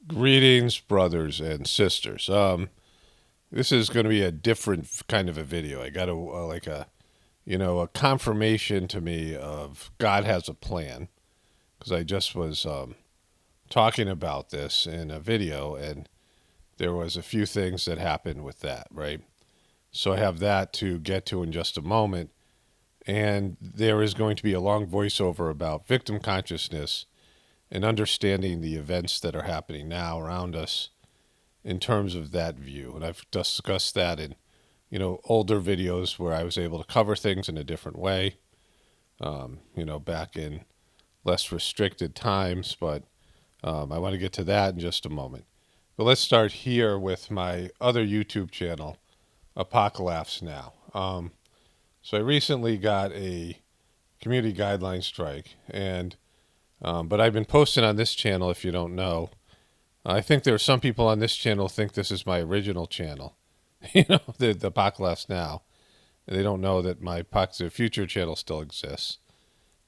Greetings, brothers and sisters. This is going to be a different kind of a video. I got a confirmation to me of God has a plan, because I just was talking about this in a video, and there was a few things that happened with that, right? So I have that to get to in just a moment, and there is going to be a long voiceover about victim consciousness and understanding the events that are happening now around us in terms of that view. And I've discussed that in, older videos where I was able to cover things in a different way, back in less restricted times. But I want to get to that in just a moment. But let's start here with my other YouTube channel, Apocalaughsnow. So I recently got a community guideline strike, but I've been posting on this channel, if you don't know. I think there are some people on this channel think this is my original channel, the Apocalaughsnow. And they don't know that my Apocalypse Future channel still exists.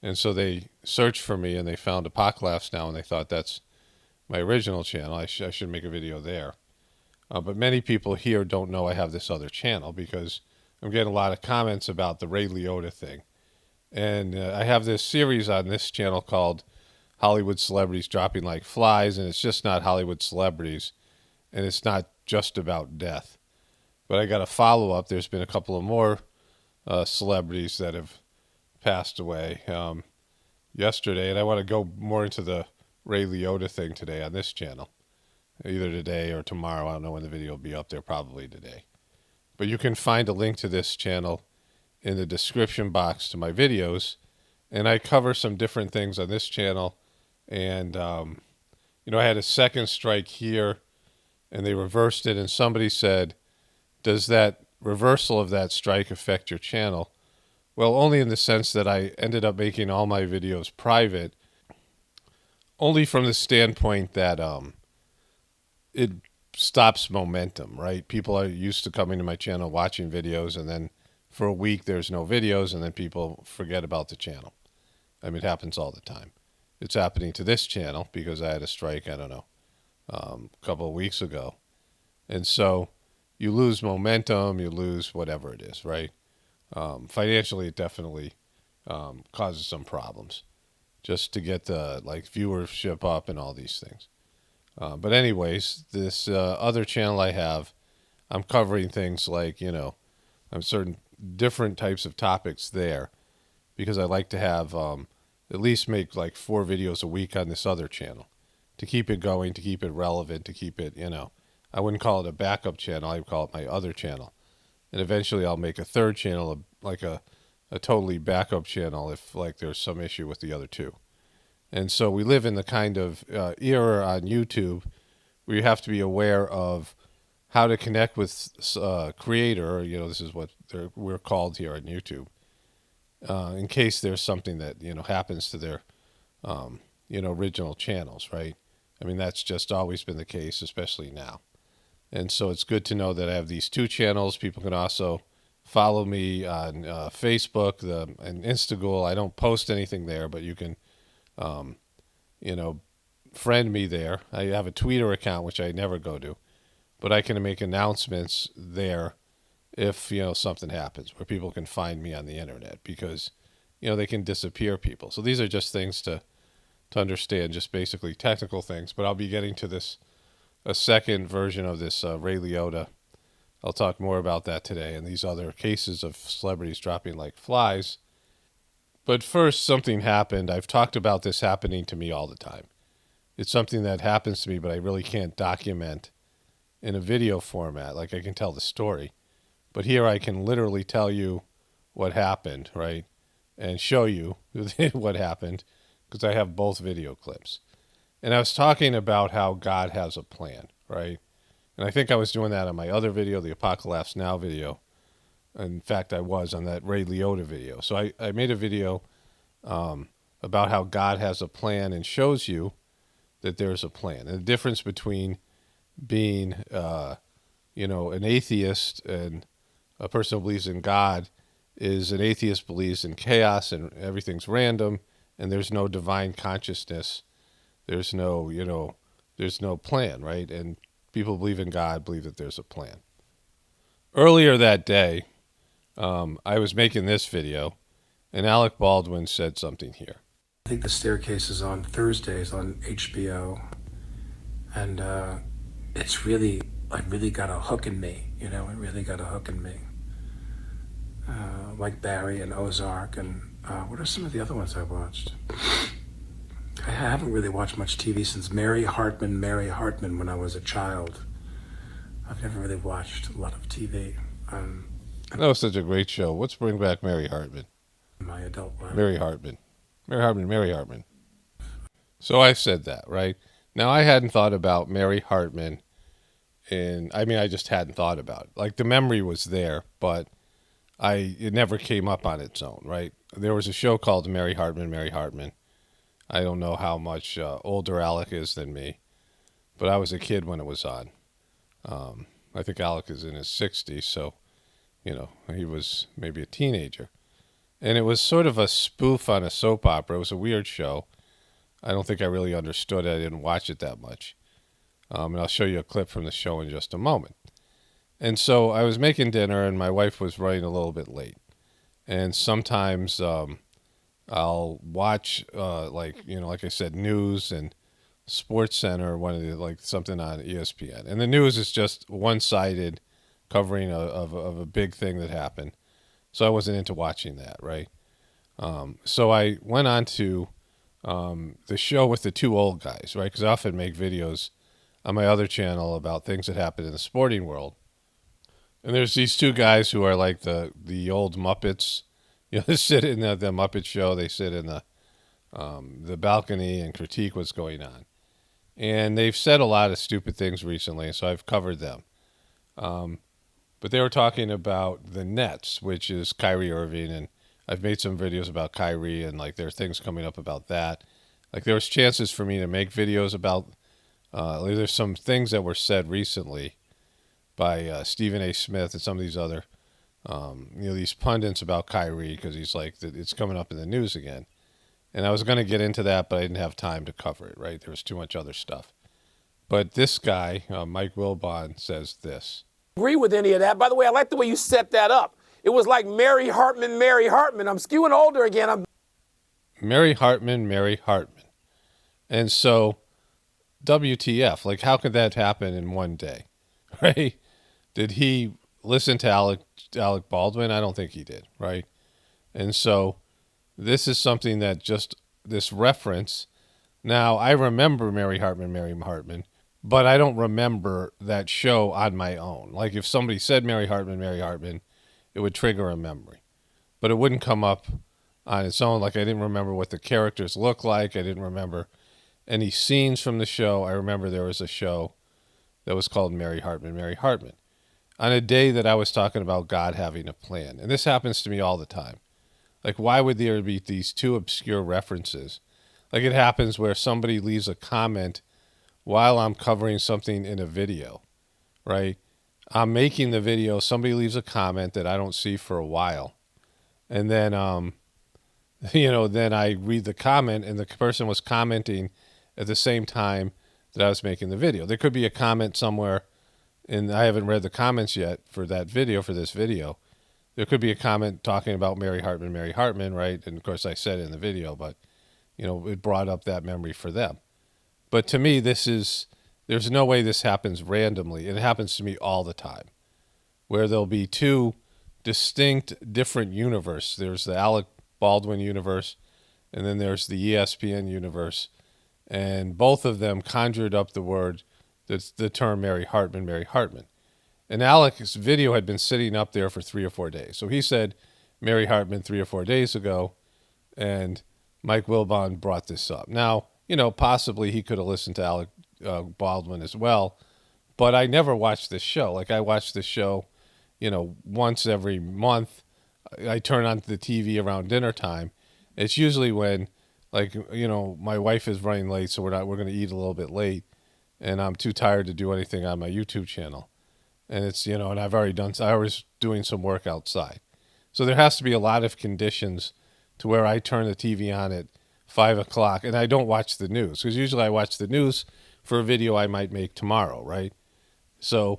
And so they searched for me and they found Apocalaughsnow and they thought that's my original channel. I should make a video there. But many people here don't know I have this other channel because I'm getting a lot of comments about the Ray Liotta thing. And I have this series on this channel called Hollywood Celebrities Dropping Like Flies, and it's just not Hollywood celebrities, and it's not just about death. But I got a follow-up. There's been a couple of more celebrities that have passed away yesterday, and I want to go more into the Ray Liotta thing today on this channel, either today or tomorrow. I don't know when the video will be up there, probably today. But you can find a link to this channel in the description box to my videos, and I cover some different things on this channel. And, I had a second strike here, and they reversed it, and somebody said, does that reversal of that strike affect your channel? Well, only in the sense that I ended up making all my videos private, only from the standpoint that it stops momentum, right? People are used to coming to my channel, watching videos, and then for a week there's no videos, and then people forget about the channel. I mean, it happens all the time. It's happening to this channel because I had a strike, I don't know, a couple of weeks ago. And so you lose momentum, you lose whatever it is, right? Financially, it definitely causes some problems just to get the viewership up and all these things. But anyways, this other channel I have, I'm covering things like, I'm certain different types of topics there because I like to have at least make 4 videos a week on this other channel to keep it going, to keep it relevant, to keep it, I wouldn't call it a backup channel. I would call it my other channel. And eventually I'll make a third channel, a totally backup channel if there's some issue with the other two. And so we live in the kind of era on YouTube where you have to be aware of how to connect with creator, this is what we're called here on YouTube, in case there's something that, happens to their, original channels, right? I mean, that's just always been the case, especially now. And so it's good to know that I have these 2 channels. People can also follow me on Facebook and Instagram. I don't post anything there, but you can, friend me there. I have a Twitter account, which I never go to, but I can make announcements there if, something happens where people can find me on the internet because, they can disappear people. So these are just things to understand, just basically technical things. But I'll be getting to a second version of this Ray Liotta. I'll talk more about that today and these other cases of celebrities dropping like flies. But first, something happened. I've talked about this happening to me all the time. It's something that happens to me, but I really can't document in a video format. I can tell the story. But here I can literally tell you what happened, right? And show you what happened because I have both video clips. And I was talking about how God has a plan, right? And I think I was doing that on my other video, the Apocalaughsnow video. In fact, I was on that Ray Liotta video. So I made a video about how God has a plan and shows you that there's a plan. And the difference between being, an atheist and a person who believes in God is an atheist believes in chaos and everything's random and there's no divine consciousness. There's no, there's no plan, right? And people believe in God, believe that there's a plan. Earlier that day, I was making this video, and Alec Baldwin said something here. I think The Staircase is on Thursdays on HBO, and it really got a hook in me, it really got a hook in me. Like Barry and Ozark, and what are some of the other ones I watched? I haven't really watched much TV since Mary Hartman when I was a child. I've never really watched a lot of TV. That was such a great show. Let's bring back Mary Hartman. My adult life. Mary Hartman. So I said that, right? Now, I hadn't thought about Mary Hartman, I just hadn't thought about it. Like, the memory was there, but it never came up on its own, right? There was a show called Mary Hartman. I don't know how much older Alec is than me, but I was a kid when it was on. I think Alec is in his 60s, so, he was maybe a teenager. And it was sort of a spoof on a soap opera. It was a weird show. I don't think I really understood it. I didn't watch it that much. And I'll show you a clip from the show in just a moment. And so I was making dinner, and my wife was running a little bit late. And sometimes I'll watch, like I said, news and Sports Center, something on ESPN. And the news is just one-sided covering of a big thing that happened. So I wasn't into watching that, right? So I went on to the show with the two old guys, right? Because I often make videos on my other channel about things that happen in the sporting world. And there's these two guys who are like the old Muppets. They sit in the Muppet Show. They sit in the balcony and critique what's going on. And they've said a lot of stupid things recently, so I've covered them. But they were talking about the Nets, which is Kyrie Irving, and I've made some videos about Kyrie, and there are things coming up about that. There was chances for me to make videos about. There's some things that were said recently by Stephen A. Smith and some of these other, these pundits about Kyrie, because he's it's coming up in the news again. And I was going to get into that, but I didn't have time to cover it, right? There was too much other stuff. But this guy, Mike Wilbon, says this. Agree with any of that. By the way, I like the way you set that up. It was like Mary Hartman. I'm skewing older again. Mary Hartman. And so, WTF? How could that happen in one day, right? Did he listen to Alec Baldwin? I don't think he did, right? And so, this is something that this reference. Now, I remember Mary Hartman, but I don't remember that show on my own. If somebody said Mary Hartman, it would trigger a memory. But it wouldn't come up on its own. I didn't remember what the characters looked like. I didn't remember any scenes from the show. I remember there was a show that was called Mary Hartman. On a day that I was talking about God having a plan. And this happens to me all the time. Why would there be these two obscure references? It happens where somebody leaves a comment while I'm covering something in a video, right? I'm making the video, somebody leaves a comment that I don't see for a while. And then, then I read the comment, and the person was commenting at the same time that I was making the video. There could be a comment somewhere, and I haven't read the comments yet for this video. There could be a comment talking about Mary Hartman, right? And of course I said it in the video, but, it brought up that memory for them. But to me, there's no way this happens randomly. It happens to me all the time, where there'll be two distinct, different universes. There's the Alec Baldwin universe, and then there's the ESPN universe, and both of them conjured up the term Mary Hartman. And Alec's video had been sitting up there for 3 or 4 days. So he said Mary Hartman 3 or 4 days ago, and Mike Wilbon brought this up. Now, possibly he could have listened to Alec Baldwin as well, but I never watched this show. I watch this show, once every month. I turn on the TV around dinner time. It's usually when, my wife is running late, so we're going to eat a little bit late, and I'm too tired to do anything on my YouTube channel. And it's, and I was doing some work outside. So there has to be a lot of conditions to where I turn the TV on at 5 o'clock, and I don't watch the news, because usually I watch the news for a video I might make tomorrow, right? So,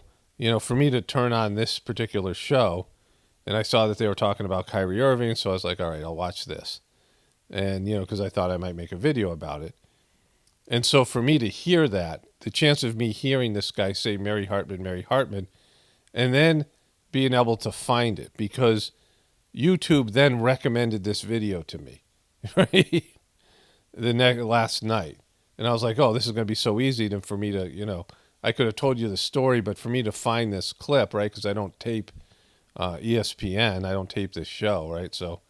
for me to turn on this particular show, and I saw that they were talking about Kyrie Irving, so I was like, all right, I'll watch this. And, because I thought I might make a video about it. And so for me to hear that, the chance of me hearing this guy say Mary Hartman, and then being able to find it, because YouTube then recommended this video to me, right? Last night. And I was like, oh, this is going to be so easy for me to, I could have told you the story, but for me to find this clip, right, because I don't tape ESPN, I don't tape this show, right? So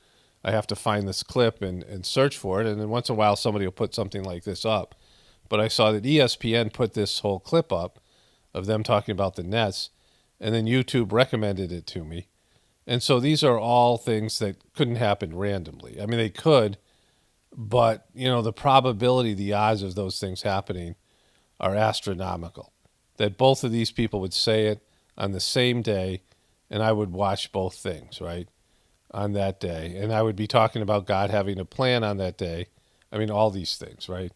I have to find this clip and search for it. And then once in a while, somebody will put something like this up. But I saw that ESPN put this whole clip up of them talking about the Nets, and then YouTube recommended it to me. And so these are all things that couldn't happen randomly. I mean, they could, but, the probability, the odds of those things happening are astronomical. That both of these people would say it on the same day, and I would watch both things, right, on that day. And I would be talking about God having a plan on that day. I mean, all these things, right?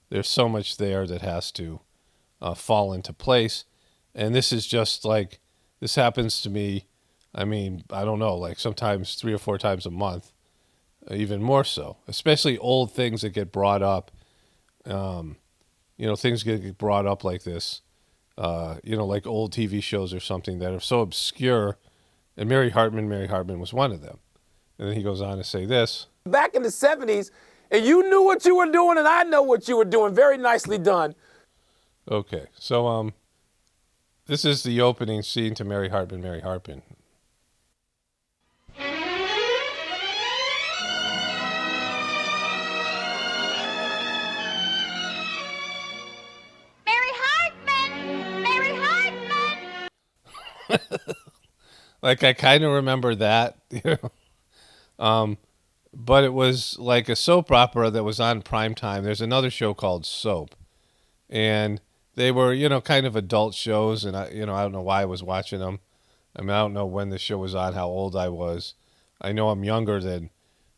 There's so much there that has to fall into place. And this is just like, this happens to me, I mean, I don't know, like sometimes 3 or 4 times a month, even more so, especially old things that get brought up. Things get brought up like this, like old TV shows or something that are so obscure. And Mary Hartman was one of them. And then he goes on to say this. Back in the 70s, and you knew what you were doing, and I know what you were doing. Very nicely done. Okay, so this is the opening scene to Mary Hartman. Mary Hartman, Mary Hartman. Like, I kind of remember that, but it was like a soap opera that was on primetime. There's another show called Soap, and they were, kind of adult shows, and I don't know why I was watching them. I mean, I don't know when the show was on, how old I was. I know I'm younger than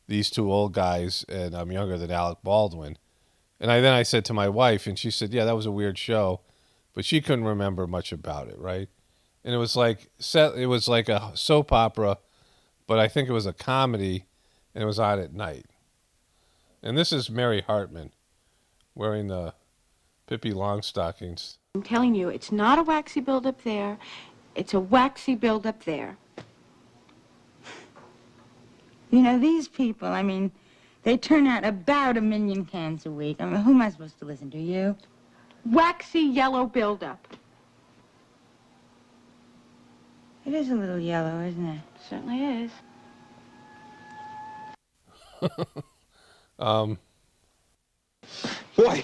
these 2 old guys, and I'm younger than Alec Baldwin. And then I said to my wife, and she said, yeah, that was a weird show, but she couldn't remember much about it, right? And it was like a soap opera, but I think it was a comedy, and it was on at night. And this is Mary Hartman wearing the Pippi Longstockings. I'm telling you, it's not a waxy buildup there. It's a waxy buildup there. These people, I mean, they turn out about 1 million cans a week. I mean, who am I supposed to listen to, you? Waxy yellow buildup. It is a little yellow, isn't it? Certainly is. Boy,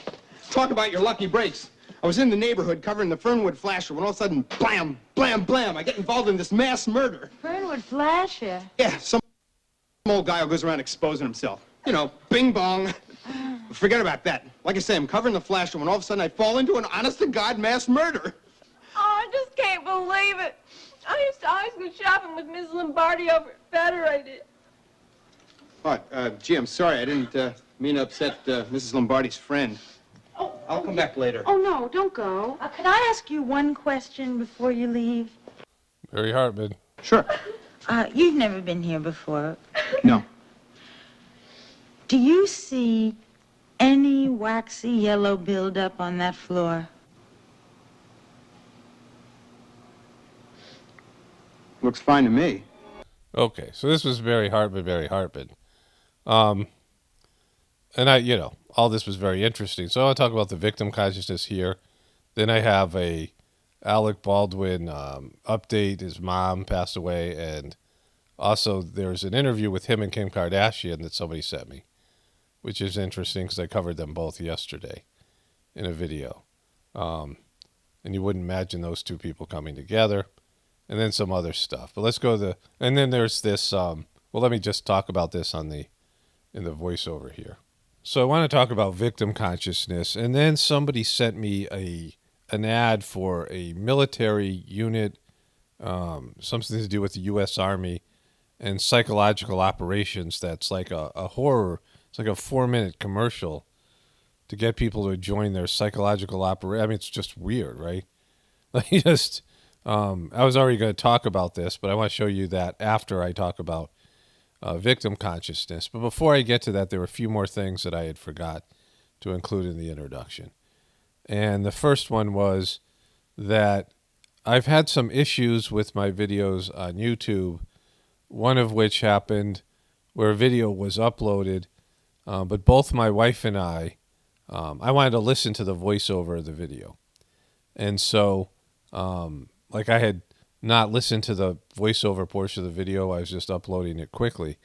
talk about your lucky breaks. I was in the neighborhood covering the Fernwood flasher when all of a sudden, blam, blam, blam, I get involved in this mass murder. Fernwood flasher? Yeah, some old guy who goes around exposing himself. Bing bong. Forget about that. Like I say, I'm covering the flasher when all of a sudden I fall into an honest-to-God mass murder. Oh, I just can't believe it. I used to always go shopping with Miss Lombardi over at Federated. What? Gee, I'm sorry. I didn't mean to upset Mrs. Lombardi's friend. I'll come back later. Oh, no, don't go. Can I ask you one question before you leave? Mary Hartman. Sure. You've never been here before. No. Do you see any waxy yellow buildup on that floor? Looks fine to me. Okay, so this was Mary Hartman. And all this was very interesting. So I want to talk about the victim consciousness here. Then I have a Alec Baldwin update. His mom passed away, and also there's an interview with him and Kim Kardashian that somebody sent me, which is interesting because I covered them both yesterday in a video. And you wouldn't imagine those 2 people coming together. And then some other stuff. But let's go and then there's this, let me just talk about this in the voiceover here. So I want to talk about victim consciousness. And then somebody sent me an ad for a military unit, something to do with the U.S. Army and psychological operations. That's like a horror. It's like a 4-minute commercial to get people to join their psychological operation. I mean, it's just weird, right? Like, just, I was already going to talk about this, but I want to show you that after I talk about victim consciousness. But before I get to that, there were a few more things that I had forgot to include in the introduction. And the first one was that I've had some issues with my videos on YouTube, one of which happened where a video was uploaded, but both my wife and I wanted to listen to the voiceover of the video. And so, like, I had not listened to the voiceover portion of the video. I was just uploading it quickly.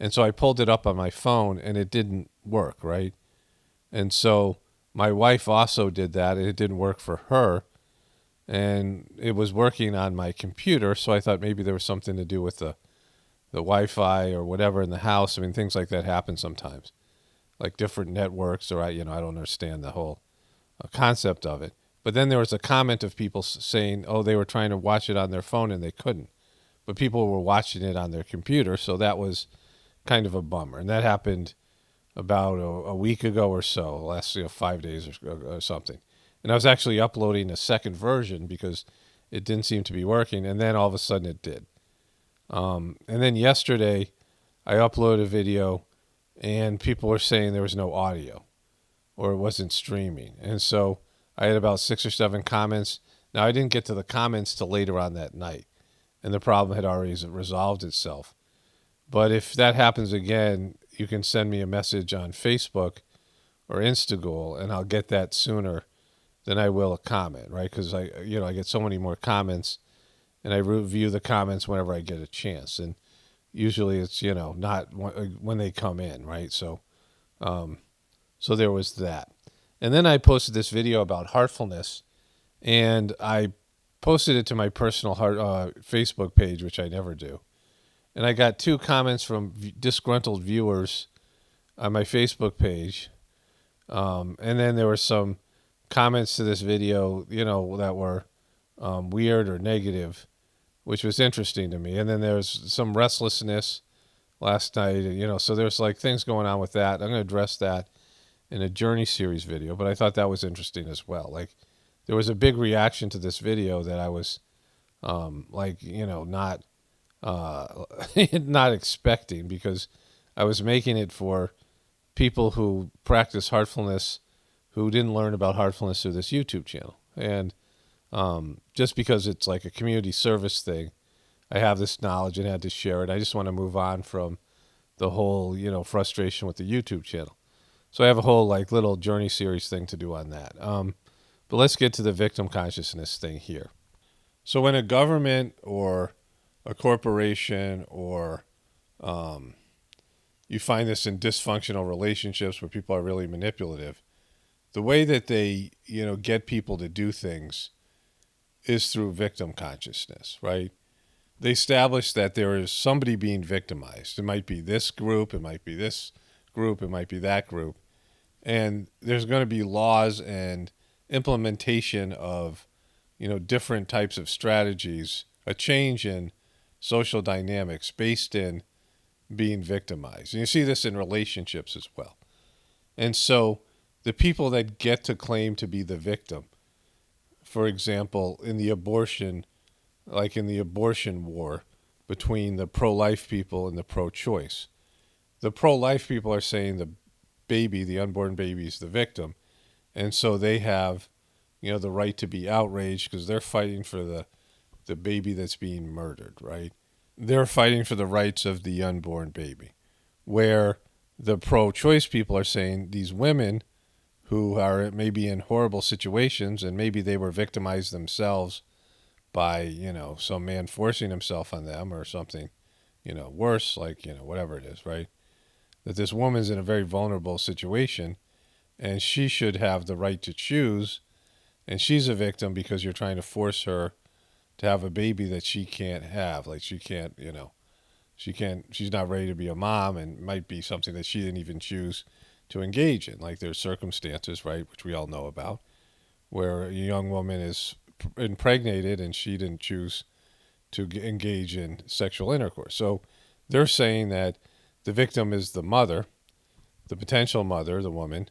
And so I pulled it up on my phone, and it didn't work, right? And so my wife also did that, and it didn't work for her. And it was working on my computer, so I thought maybe there was something to do with the Wi-Fi or whatever in the house. I mean, things like that happen sometimes, like different networks, or I don't understand the whole concept of it. But then there was a comment of people saying, oh, they were trying to watch it on their phone and they couldn't. But people were watching it on their computer, so that was kind of a bummer. And that happened about a week ago or so, last 5 days or something. And I was actually uploading a second version because it didn't seem to be working, and then all of a sudden it did. And then yesterday I uploaded a video, and people were saying there was no audio or it wasn't streaming. And so I had about 6 or 7 comments. Now, I didn't get to the comments till later on that night, and the problem had already resolved itself. But if that happens again, you can send me a message on Facebook or Instagram, and I'll get that sooner than I will a comment, right? Because I get so many more comments, and I review the comments whenever I get a chance. And usually it's, not when they come in, right? So there was that. And then I posted this video about heartfulness, and I posted it to my personal Facebook page, which I never do. And I got 2 comments from disgruntled viewers on my Facebook page. And then there were some comments to this video, that were weird or negative, which was interesting to me. And then there's some restlessness last night, so there's like things going on with that. I'm going to address that in a Journey series video, but I thought that was interesting as well. Like, there was a big reaction to this video that I was not not expecting, because I was making it for people who practice heartfulness, who didn't learn about heartfulness through this YouTube channel. And just because it's like a community service thing, I have this knowledge and had to share it. I just want to move on from the whole, frustration with the YouTube channel. So I have a whole little Journey series thing to do on that. But let's get to the victim consciousness thing here. So when a government or a corporation or you find this in dysfunctional relationships where people are really manipulative, the way that they, get people to do things is through victim consciousness, right? They establish that there is somebody being victimized. It might be this group, it might be this group, it might be that group. And there's going to be laws and implementation of, different types of strategies, a change in social dynamics based in being victimized. And you see this in relationships as well. And so the people that get to claim to be the victim, for example, in the abortion war between the pro-life people and the pro-choice, the pro-life people are saying the unborn baby is the victim. And so they have, the right to be outraged because they're fighting for the baby that's being murdered, right? They're fighting for the rights of the unborn baby. Where the pro-choice people are saying these women who are maybe in horrible situations, and maybe they were victimized themselves by, some man forcing himself on them or something, worse, whatever it is, right? That this woman's in a very vulnerable situation, and she should have the right to choose, and she's a victim because you're trying to force her to have a baby that she can't have. Like, she can't, she's not ready to be a mom, and might be something that she didn't even choose to engage in. Like, there's circumstances, right, which we all know about, where a young woman is impregnated and she didn't choose to engage in sexual intercourse. So they're saying that the victim is the mother, the potential mother, the woman,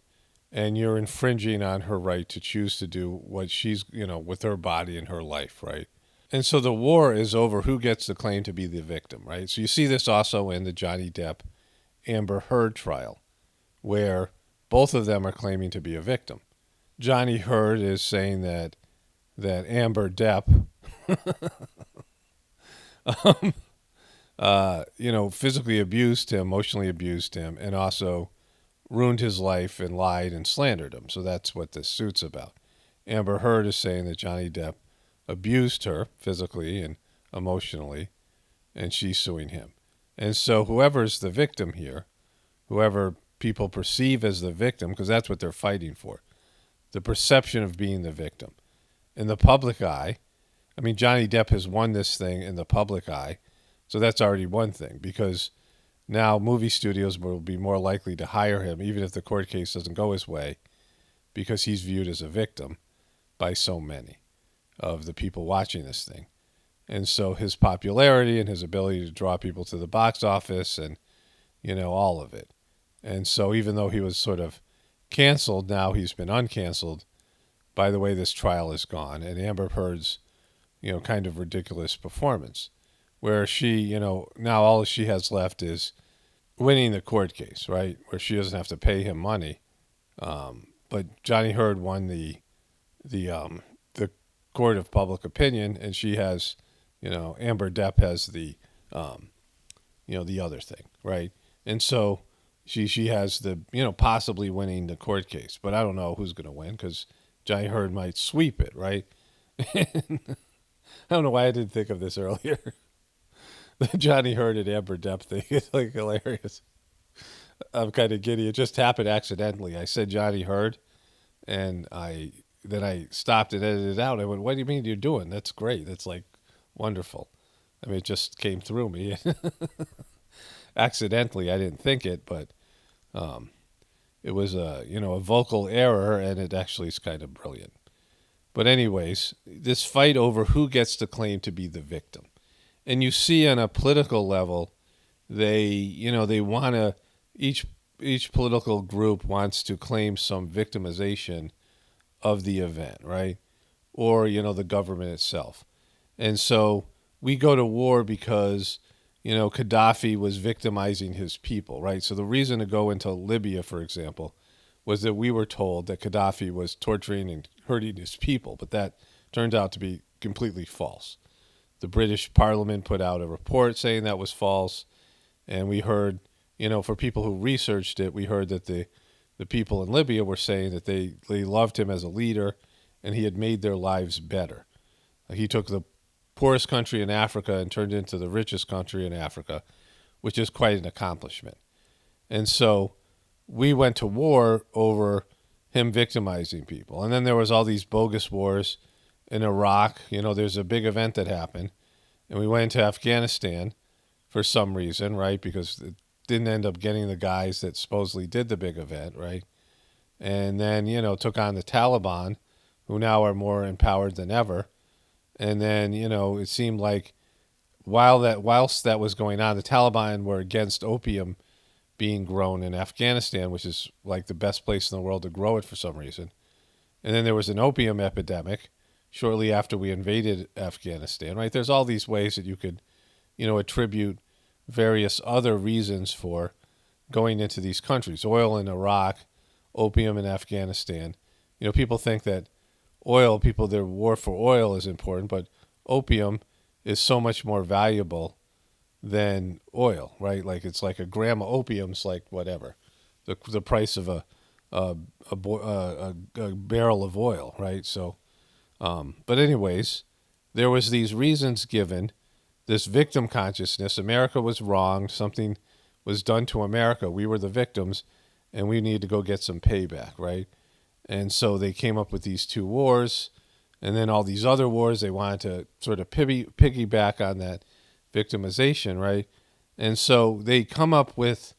and you're infringing on her right to choose to do what she's, with her body and her life, right? And so the war is over who gets the claim to be the victim, right? So you see this also in the Johnny Depp Amber Heard trial, where both of them are claiming to be a victim. Johnny Heard is saying that Amber Depp, physically abused him, emotionally abused him, and also ruined his life and lied and slandered him. So that's what this suit's about. Amber Heard is saying that Johnny Depp abused her physically and emotionally, and she's suing him. And so whoever's the victim here, whoever people perceive as the victim, because that's what they're fighting for, the perception of being the victim. In the public eye, I mean, Johnny Depp has won this thing in the public eye, so that's already one thing, because now movie studios will be more likely to hire him, even if the court case doesn't go his way, because he's viewed as a victim by so many of the people watching this thing. And so his popularity and his ability to draw people to the box office and, all of it. And so even though he was sort of canceled, now he's been uncanceled by the way this trial has gone. And Amber Heard's, kind of ridiculous performance, where she, now all she has left is winning the court case, right? Where she doesn't have to pay him money. But Johnny Heard won the court of public opinion, and she has, Amber Depp has the other thing, right? And so she has the, possibly winning the court case, but I don't know who's going to win because Johnny Heard might sweep it, right? I don't know why I didn't think of this earlier. The Johnny Heard and Amber Depp thing is like hilarious. I'm kind of giddy. It just happened accidentally. I said Johnny Heard, and then I stopped and edited it out. I went, "What do you mean you're doing? That's great. That's like wonderful." I mean, it just came through me accidentally. I didn't think it, but it was a vocal error, and it actually is kind of brilliant. But anyways, this fight over who gets to claim to be the victim. And you see on a political level, they want to, each political group wants to claim some victimization of the event, right? Or, the government itself. And so we go to war because, Gaddafi was victimizing his people, right? So the reason to go into Libya, for example, was that we were told that Gaddafi was torturing and hurting his people, but that turned out to be completely false. The British Parliament put out a report saying that was false, and we heard, for people who researched it, we heard that the people in Libya were saying that they loved him as a leader, and he had made their lives better. He took the poorest country in Africa and turned it into the richest country in Africa, which is quite an accomplishment. And so we went to war over him victimizing people. And then there was all these bogus wars in Iraq. There's a big event that happened, and we went into Afghanistan for some reason, right? Because it didn't end up getting the guys that supposedly did the big event, right? And then, took on the Taliban, who now are more empowered than ever. And then, it seemed like whilst that was going on, the Taliban were against opium being grown in Afghanistan, which is like the best place in the world to grow it for some reason. And then there was an opium epidemic shortly after we invaded Afghanistan, right? There's all these ways that you could, attribute various other reasons for going into these countries. Oil in Iraq, opium in Afghanistan. People think that their war for oil is important, but opium is so much more valuable than oil, right? Like it's like a gram of opium's like whatever, the price of a barrel of oil, right? So, but anyways, there was these reasons given, this victim consciousness. America was wronged. Something was done to America. We were the victims, and we need to go get some payback, right? And so they came up with these two wars, and then all these other wars. They wanted to sort of piggyback on that victimization, right? And so they come up with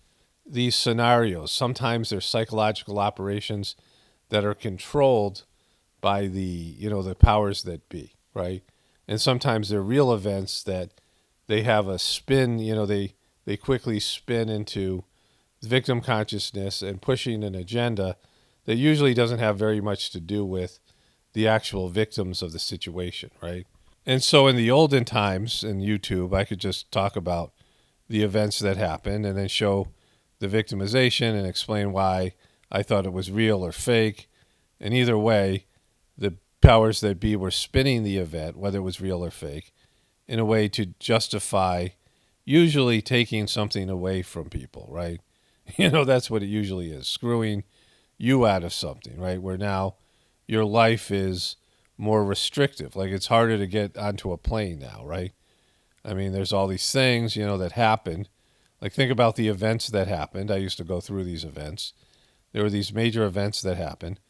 these scenarios. Sometimes they're psychological operations that are controlled by the powers that be, right? And sometimes they're real events that they have a spin, they quickly spin into victim consciousness and pushing an agenda that usually doesn't have very much to do with the actual victims of the situation, right? And so in the olden times in YouTube, I could just talk about the events that happened and then show the victimization and explain why I thought it was real or fake. And either way, the powers that be were spinning the event, whether it was real or fake, in a way to justify usually taking something away from people, right? That's what it usually is, screwing you out of something, right? Where now your life is more restrictive. Like it's harder to get onto a plane now, right? I mean, there's all these things, that happened. Like think about the events that happened. I used to go through these events. There were these major events that happened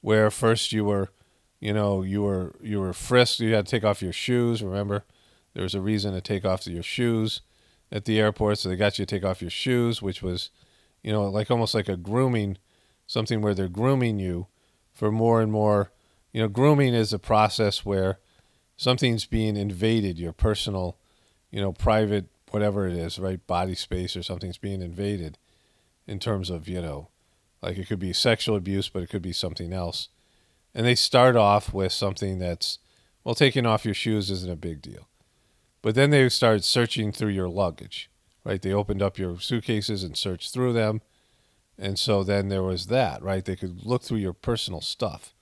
where first you were frisked. You had to take off your shoes. Remember, there was a reason to take off your shoes at the airport. So they got you to take off your shoes, which was, like almost like a grooming, something where they're grooming you for more and more. Grooming is a process where something's being invaded, your personal, private, whatever it is, right? Body space or something's being invaded in terms of, like it could be sexual abuse, but it could be something else. And they start off with something that's, well, taking off your shoes isn't a big deal. But then they started searching through your luggage, right? They opened up your suitcases and searched through them. And so then there was that, right? They could look through your personal stuff.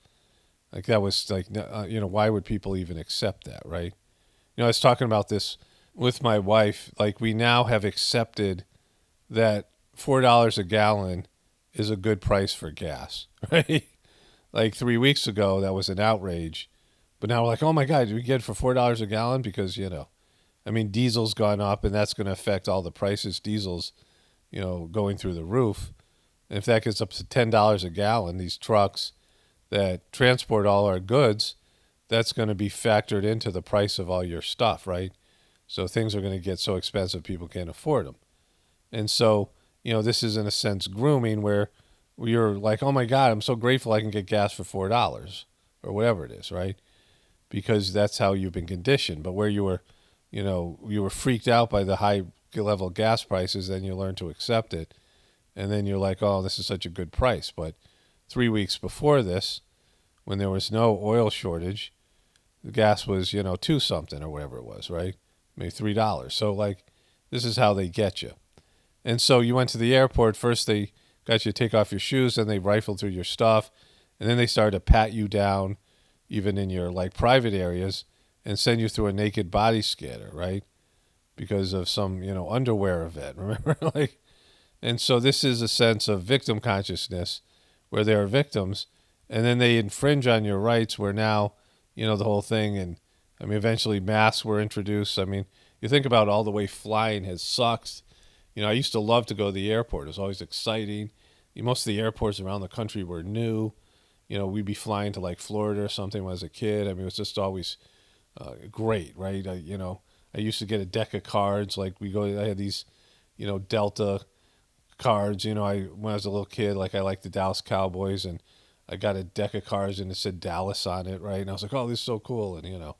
Like that was like, why would people even accept that, right? I was talking about this with my wife. Like we now have accepted that $4 a gallon is a good price for gas, right? Like 3 weeks ago, that was an outrage. But now we're like, oh my God, do we get it for $4 a gallon? Because, diesel's gone up and that's going to affect all the prices. Diesel's, going through the roof. And if that gets up to $10 a gallon, these trucks that transport all our goods, that's going to be factored into the price of all your stuff, right? So things are going to get so expensive people can't afford them. And so, this is in a sense grooming where you're like, oh my God, I'm so grateful I can get gas for $4 or whatever it is, right? Because that's how you've been conditioned. But where you were freaked out by the high level gas prices, then you learn to accept it. And then you're like, oh, this is such a good price. But 3 weeks before this, when there was no oil shortage, the gas was, 2 something or whatever it was, right? Maybe $3. So like, this is how they get you. And so you went to the airport. First they got you to take off your shoes, then they rifled through your stuff. And then they started to pat you down, even in your like private areas, and send you through a naked body scanner, right? Because of some, underwear event, remember? And so this is a sense of victim consciousness where there are victims, and then they infringe on your rights where now, the whole thing, and eventually masks were introduced. You think about all the way flying has sucked. I used to love to go to the airport. It was always exciting. Most of the airports around the country were new. We'd be flying to like Florida or something when I was a kid. it was just always great, right? I used to get a deck of cards. Like I had these, Delta cards. When I was a little kid, like I liked the Dallas Cowboys, and I got a deck of cards and it said Dallas on it, right? And I was like, oh, this is so cool. And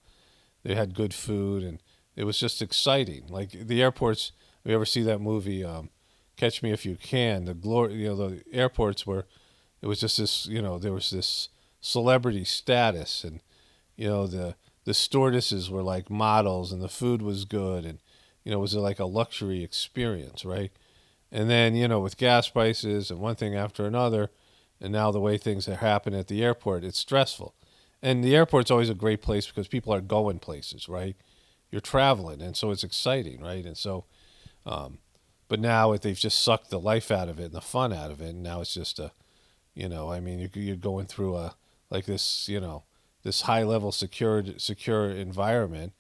they had good food, and it was just exciting. Like the airports. If you ever see that movie, Catch Me If You Can? The airports were, it was just this, there was this celebrity status, and the stewardesses were like models, and the food was good, and it was like a luxury experience, right? And then with gas prices and one thing after another, and now the way things happen at the airport, it's stressful. And the airport's always a great place because people are going places, right? You're traveling, and so it's exciting, right? And so, but now they've just sucked the life out of it and the fun out of it, and now it's just you're going through this high level secure environment,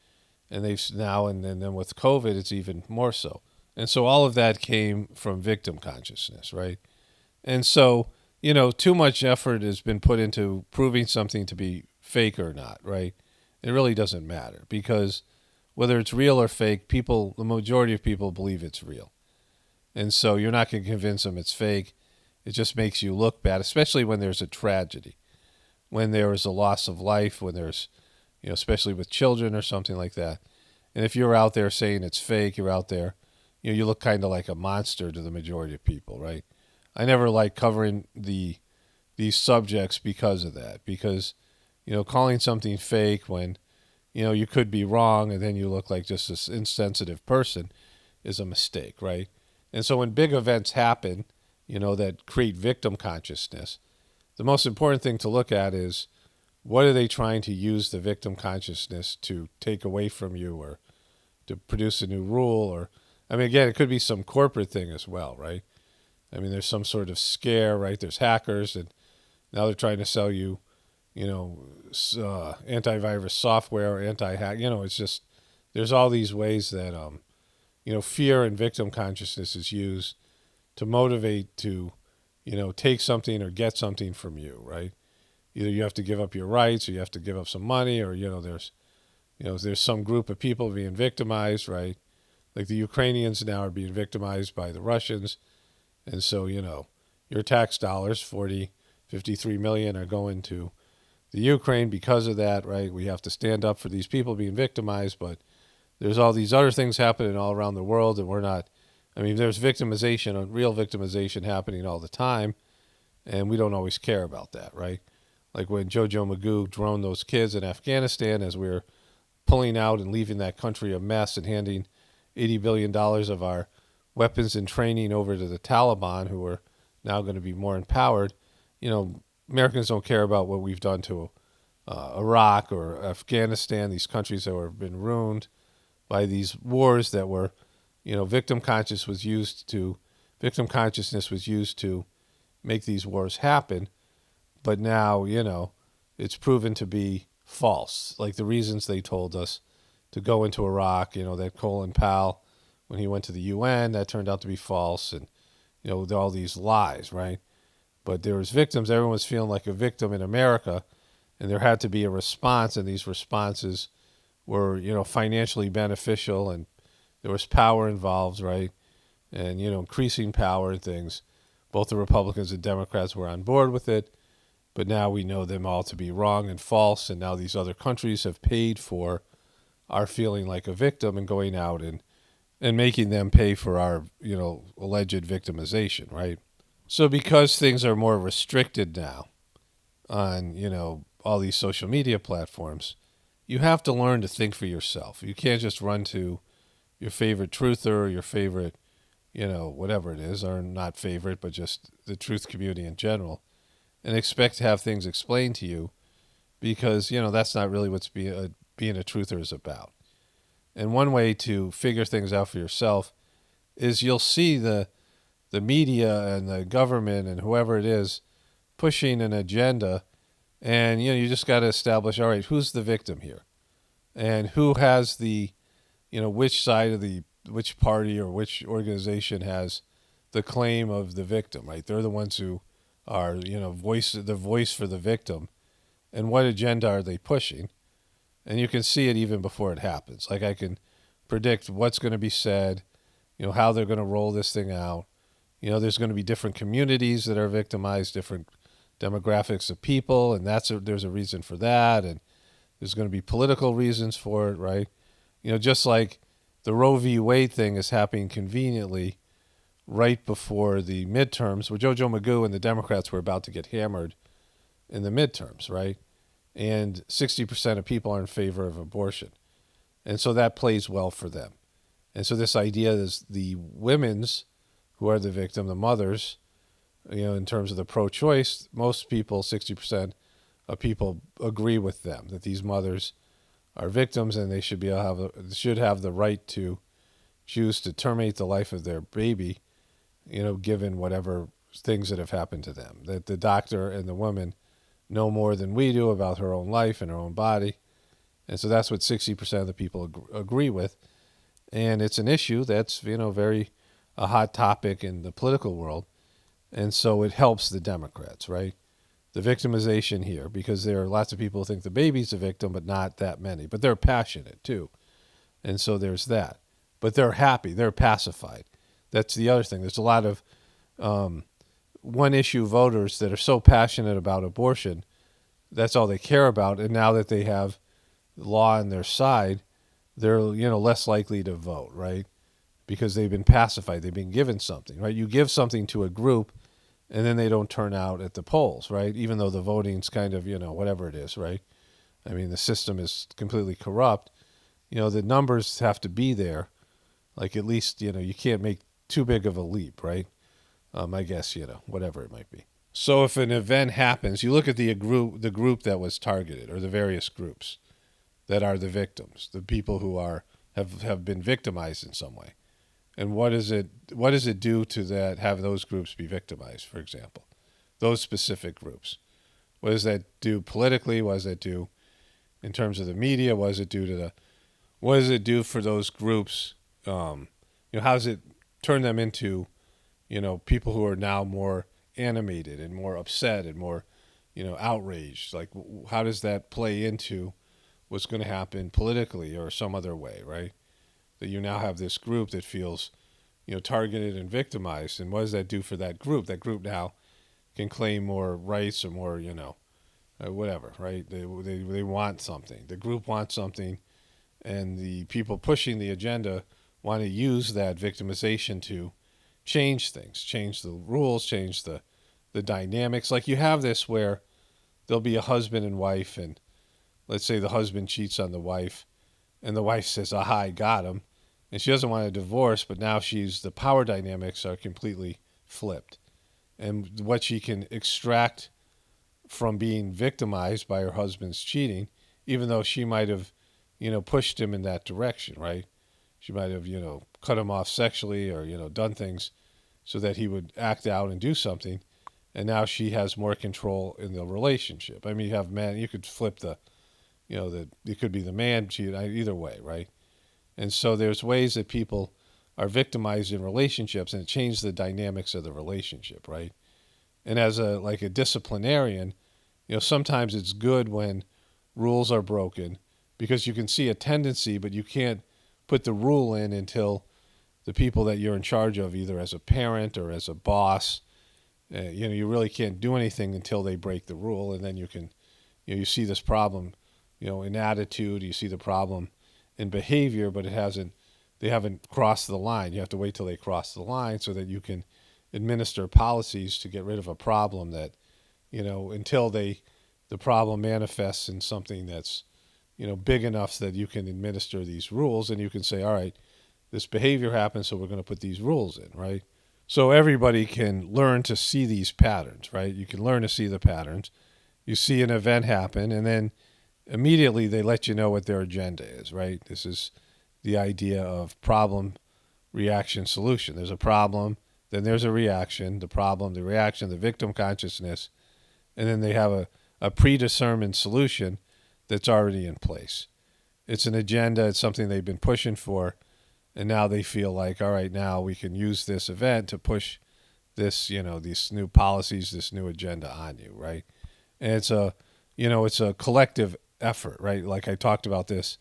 and then with COVID, it's even more so. And so all of that came from victim consciousness, right? And so, too much effort has been put into proving something to be fake or not, right? It really doesn't matter, because whether it's real or fake, the majority of people believe it's real. And so you're not going to convince them it's fake. It just makes you look bad, especially when there's a tragedy, when there is a loss of life, when there's, especially with children or something like that. And if you're out there saying it's fake, you're out there, you look kind of like a monster to the majority of people, right? I never like covering the these subjects because of that. Because, calling something fake when, you could be wrong and then you look like just this insensitive person is a mistake, right? And so when big events happen, that create victim consciousness, the most important thing to look at is what are they trying to use the victim consciousness to take away from you or to produce a new rule or, again, it could be some corporate thing as well, right? There's some sort of scare, right? There's hackers and now they're trying to sell you, antivirus software or anti-hack. It's just, there's all these ways that, fear and victim consciousness is used to motivate to, take something or get something from you, right? Either you have to give up your rights or you have to give up some money or, there's some group of people being victimized, right? Like the Ukrainians now are being victimized by the Russians. And so, your tax dollars, 53 million are going to the Ukraine because of that, right? We have to stand up for these people being victimized, but there's all these other things happening all around the world and we're not, there's victimization, real victimization happening all the time, and we don't always care about that, right? Like when Jojo Magoo droned those kids in Afghanistan as we were pulling out and leaving that country a mess and handing $80 billion of our weapons and training over to the Taliban, who are now going to be more empowered. Americans don't care about what we've done to Iraq or Afghanistan, these countries that have been ruined by these wars that were, victim consciousness was used to make these wars happen. But now, it's proven to be false. Like the reasons they told us to go into Iraq, that Colin Powell, when he went to the UN, that turned out to be false. And, all these lies, right? But there was victims. Everyone was feeling like a victim in America, and there had to be a response, and these responses were, financially beneficial, and there was power involved, right? And, increasing power and things. Both the Republicans and Democrats were on board with it, but now we know them all to be wrong and false, and now these other countries have paid for our feeling like a victim and going out and making them pay for our, alleged victimization, right? So because things are more restricted now on, all these social media platforms, you have to learn to think for yourself. You can't just run to your favorite truther or your favorite, whatever it is, or not favorite, but just the truth community in general, and expect to have things explained to you because, that's not really what's being a truther is about. And one way to figure things out for yourself is you'll see the media and the government and whoever it is pushing an agenda, and you just got to establish, all right, who's the victim here, and who has the, which side of which party or which organization has the claim of the victim, right? They're the ones who are, the voice for the victim, and what agenda are they pushing? And you can see it even before it happens. Like I can predict what's going to be said, how they're going to roll this thing out. There's going to be different communities that are victimized, different demographics of people, and there's a reason for that, and there's going to be political reasons for it, right? Just like the Roe v. Wade thing is happening conveniently right before the midterms, where Jojo Magoo and the Democrats were about to get hammered in the midterms, right? And 60% of people are in favor of abortion. And so that plays well for them. And so this idea is the women's, who are the victim, the mothers, in terms of the pro-choice, most people, 60% of people agree with them, that these mothers are victims and they should have the right to choose to terminate the life of their baby, given whatever things that have happened to them. That the doctor and the woman know more than we do about her own life and her own body. And so that's what 60% of the people agree with. And it's an issue that's, very a hot topic in the political world. And so it helps the Democrats, right? The victimization here, because there are lots of people who think the baby's a victim, but not that many. But they're passionate too. And so there's that. But they're happy. They're pacified. That's the other thing. There's a lot of one-issue voters that are so passionate about abortion, that's all they care about. And now that they have law on their side, they're less likely to vote, right? Because they've been pacified. They've been given something, right? You give something to a group, and then they don't turn out at the polls, right? Even though the voting's kind of, whatever it is, right? I mean, the system is completely corrupt. The numbers have to be there. Like, at least, you can't make too big of a leap, right? I guess, whatever it might be. So if an event happens, you look at the group that was targeted, or the various groups that are the victims, the people who have been victimized in some way. And what does it do to that, have those groups be victimized, for example? Those specific groups. What does that do politically? What does that do in terms of the media? What does it do for those groups? How does it turn them into, people who are now more animated and more upset and more, outraged? Like, how does that play into what's going to happen politically or some other way, right? That you now have this group that feels, targeted and victimized. And what does that do for that group? That group now can claim more rights or more, whatever, right? They want something. The group wants something, and the people pushing the agenda want to use that victimization to change things, change the rules, change the dynamics. Like, you have this where there'll be a husband and wife, and let's say the husband cheats on the wife, and the wife says, aha, I got him. And she doesn't want a divorce, but now the power dynamics are completely flipped. And what she can extract from being victimized by her husband's cheating, even though she might have, pushed him in that direction, right? She might have, cut him off sexually or, done things so that he would act out and do something. And now she has more control in the relationship. I mean, you have men, you could flip it could be the man cheating, either way, right? And so there's ways that people are victimized in relationships, and it changes the dynamics of the relationship, right? And as a disciplinarian, sometimes it's good when rules are broken, because you can see a tendency, but you can't put the rule in until the people that you're in charge of, either as a parent or as a boss, you really can't do anything until they break the rule. And then you can, you see this problem, in attitude, you see the problem in behavior, but they haven't crossed the line. You have to wait till they cross the line so that you can administer policies to get rid of a problem that, until the problem manifests in something that's, big enough so that you can administer these rules, and you can say, all right, this behavior happens, so we're going to put these rules in, right? So everybody can learn to see these patterns, right? You can learn to see the patterns. You see an event happen, and then immediately they let you know what their agenda is, right? This is the idea of problem, reaction, solution. There's a problem, then there's a reaction, the problem, the reaction, the victim consciousness, and then they have a predetermined solution that's already in place. It's an agenda, it's something they've been pushing for, and now they feel like, all right, now we can use this event to push this, these new policies, this new agenda on you, right? And it's a collective effort, right? Like I talked about this,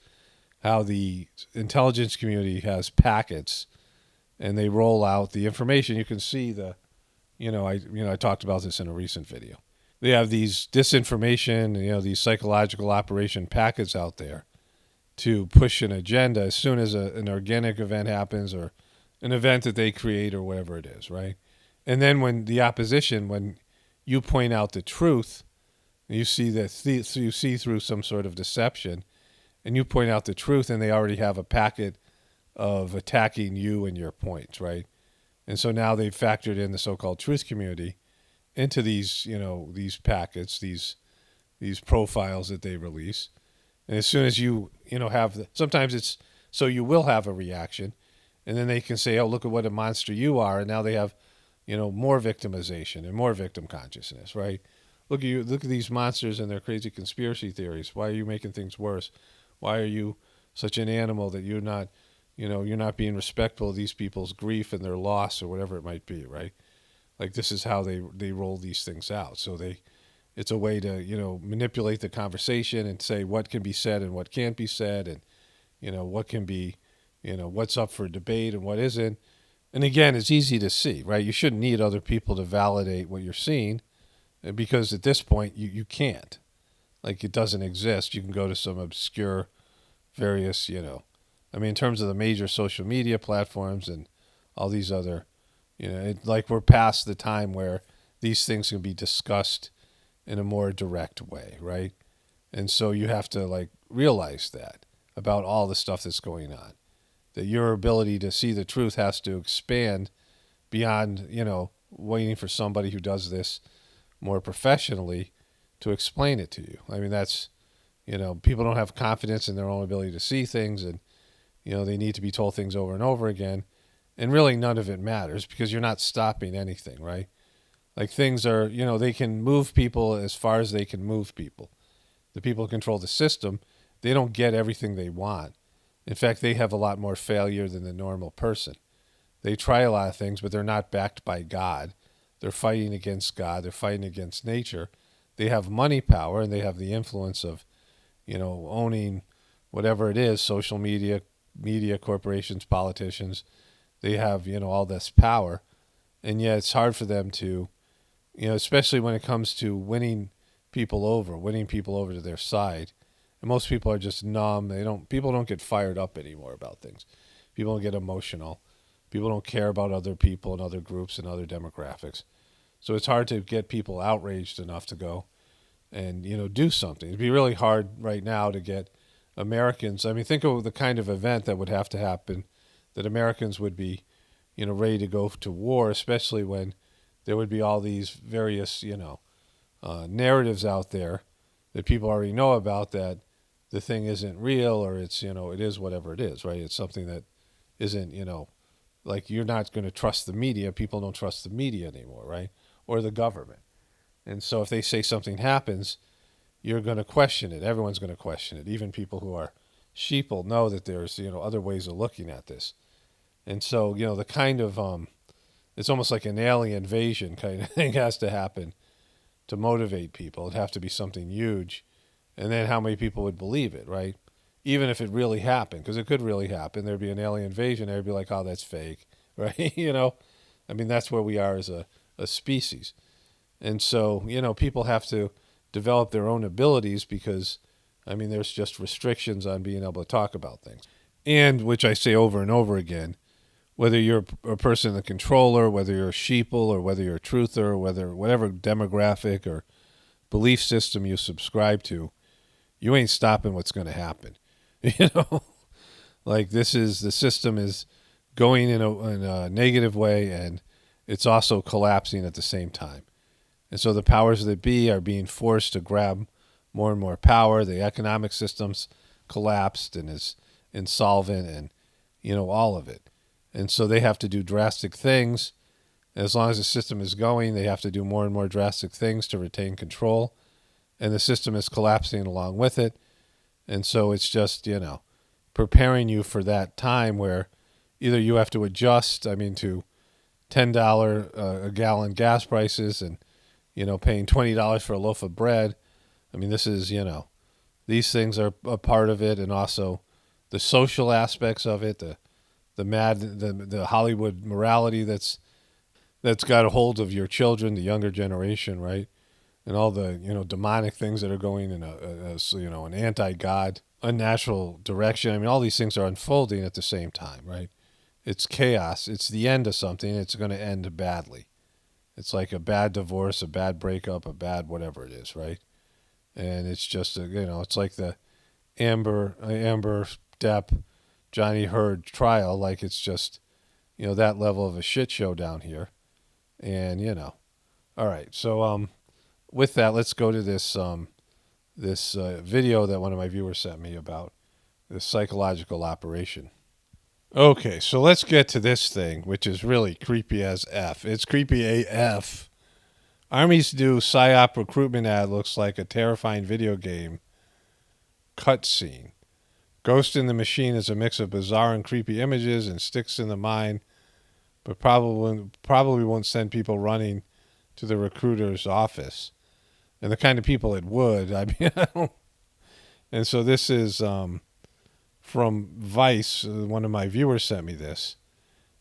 how the intelligence community has packets, and they roll out the information. You can see I talked about this in a recent video. They have these disinformation, these psychological operation packets out there to push an agenda as soon as an organic event happens, or an event that they create, or whatever it is, right? And then when you point out the truth, you see you see through some sort of deception, and you point out the truth, and they already have a packet of attacking you and your points, right? And so now they've factored in the so-called truth community into these, these packets, these profiles that they release. And as soon as you have sometimes it's so you will have a reaction, and then they can say, oh, look at what a monster you are. And now they have, more victimization and more victim consciousness, right? Look at these monsters and their crazy conspiracy theories. Why are you making things worse? Why are you such an animal that you're not being respectful of these people's grief and their loss, or whatever it might be, right? Like, this is how they roll these things out. So it's a way to, manipulate the conversation and say what can be said and what can't be said, and, what can be, what's up for debate and what isn't. And again, it's easy to see, right? You shouldn't need other people to validate what you're seeing, because at this point you can't. Like, it doesn't exist. You can go to some obscure various, in terms of the major social media platforms and all these other, like, we're past the time where these things can be discussed in a more direct way, right? And so you have to like realize that about all the stuff that's going on, that your ability to see the truth has to expand beyond, waiting for somebody who does this more professionally to explain it to you. I mean, that's, people don't have confidence in their own ability to see things, and, they need to be told things over and over again. And really none of it matters because you're not stopping anything, right? Like things are, they can move people as far as they can move people. The people who control the system, they don't get everything they want. In fact, they have a lot more failure than the normal person. They try a lot of things, but they're not backed by God. They're fighting against God. They're fighting against nature. They have money power, and they have the influence of, owning whatever it is, social media, corporations, politicians. They have, all this power. And yet it's hard for them to, especially when it comes to winning people over to their side. And most people are just numb. People don't get fired up anymore about things. People don't get emotional. People don't care about other people and other groups and other demographics. So it's hard to get people outraged enough to go and, do something. It'd be really hard right now to get Americans. I mean, think of the kind of event that would have to happen that Americans would be, ready to go to war, especially when there would be all these various, narratives out there that people already know about, that the thing isn't real, or it's, it is whatever it is, right? It's something that isn't, like you're not going to trust the media. People don't trust the media anymore, right? Or the government. And so if they say something happens, you're going to question it. Everyone's going to question it. Even people who are sheeple know that there's, other ways of looking at this. And so, the kind of, it's almost like an alien invasion kind of thing has to happen to motivate people. It'd have to be something huge. And then how many people would believe it, right? Even if it really happened, because it could really happen. There'd be an alien invasion. Everybody'd be like, oh, that's fake, right? I mean, that's where we are as a species. And so, people have to develop their own abilities because, I mean, there's just restrictions on being able to talk about things. And, which I say over and over again, whether you're a person in the controller, whether you're a sheeple, or whether you're a truther, or whatever demographic or belief system you subscribe to, you ain't stopping what's going to happen. Like the system is going in a negative way, and it's also collapsing at the same time. And so the powers that be are being forced to grab more and more power. The economic system's collapsed and is insolvent, and, all of it. And so they have to do drastic things. As long as the system is going, they have to do more and more drastic things to retain control. And the system is collapsing along with it. And so it's just, preparing you for that time where either you have to adjust, to $10 a gallon gas prices and, paying $20 for a loaf of bread. This is, these things are a part of it, and also the social aspects of it, the Hollywood morality that's got a hold of your children, the younger generation, right? And all the, demonic things that are going in an anti-God, unnatural direction. All these things are unfolding at the same time, right? It's chaos. It's the end of something. It's going to end badly. It's like a bad divorce, a bad breakup, a bad whatever it is, right? And it's just, it's like the Amber Depp, Johnny Hurd trial. Like it's just, that level of a shit show down here. And, all right. So with that, let's go to this video that one of my viewers sent me about this psychological operation. Okay, so let's get to this thing, which is really creepy as F. It's creepy AF. Armies do psyop recruitment ad looks like a terrifying video game cutscene. Ghost in the Machine is a mix of bizarre and creepy images and sticks in the mind, but probably won't send people running to the recruiter's office. And the kind of people it would. And so this is from Vice. One of my viewers sent me this.